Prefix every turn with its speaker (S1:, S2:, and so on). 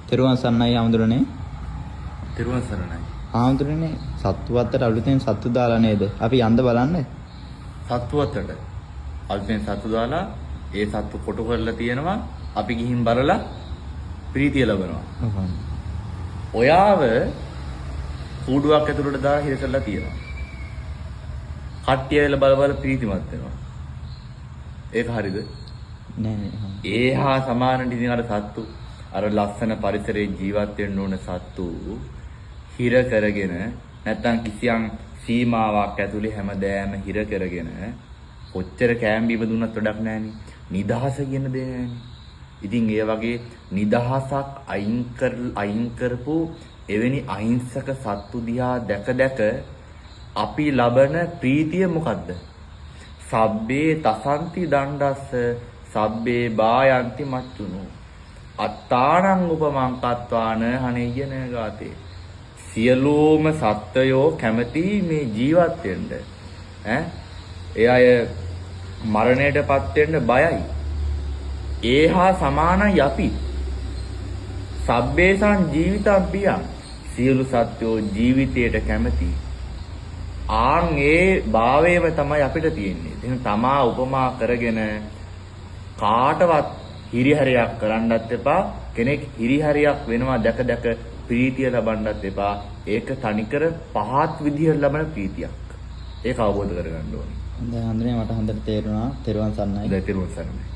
S1: තෙරුවන් සරණයි ආමුදුරනේ.
S2: තෙරුවන් සරණයි.
S1: ආමුදුරනේ සත්තු අතට අලුතෙන් සත්තු දාලා නේද? අපි යන්න බලන්න.
S2: සත්තු අතට අල්පෙන් සත්තු දාලා ඒ සත්තු කොටු කරලා තියෙනවා. අපි ගිහින් බලලා ප්‍රීතිය ලබනවා. ඔයාව කූඩුවක් ඇතුළට දාලා හිර කරලා තියෙනවා. කට්ටිය වෙලා බල බල ප්‍රීතිමත් වෙනවා. ඒක හරිද?
S1: නෑ.
S2: ඒහා සමාන ඉතින් අර සත්තු අර ලස්සන පරිසරයේ ජීවත් වෙන්න ඕන සත්තු හිර කරගෙන නැත්තම් කිසියම් සීමාවක් ඇතුලේ හැමදෑම හිර කරගෙන කොච්චර කෑම බීම දුන්නත් වැඩක් නැහැනේ. නිදහස කියන දේ නැහැනේ. ඉතින් ඒ වගේ නිදහසක් අයින් කරපු එවැනි අහිංසක සත්තු දිහා දැක අපි ලබන ප්‍රීතිය මොකද්ද? සබ්බේ තසන්ති දණ්ඩස්ස සබ්බේ බායන්ති මච්චුනෝ අත්තානං උපමංකත්වාන හනෙයන ගාතේ. සියලුම සත්වයෝ කැමති මේ ජීවත් වෙන්න. ඒ අය මරණයටපත් වෙන්න බයයි. ඒහා සමානයි අපි. සබ්බේසං ජීවිතං පියං. සියලු සත්වෝ ජීවිතයට කැමති. ආන් ඒ භාවයම තමයි අපිට තියෙන්නේ. එහෙනම් තමා උපමා කරගෙන කාටවත් හිරිහැරයක් කරන්නත් එපා. කෙනෙක් හිරිහැරයක් වෙනවා දැක ප්‍රීතිය ලබන්නත් එපා. ඒක තනිකර පහත් විදිහට ලබන ප්‍රීතියක්. ඒක අවබෝධ කරගන්න ඕනේ.
S1: හොඳයි මට හොඳට තේරුණා. තෙරුවන් සරණයි.
S2: තෙරුවන් සරණයි.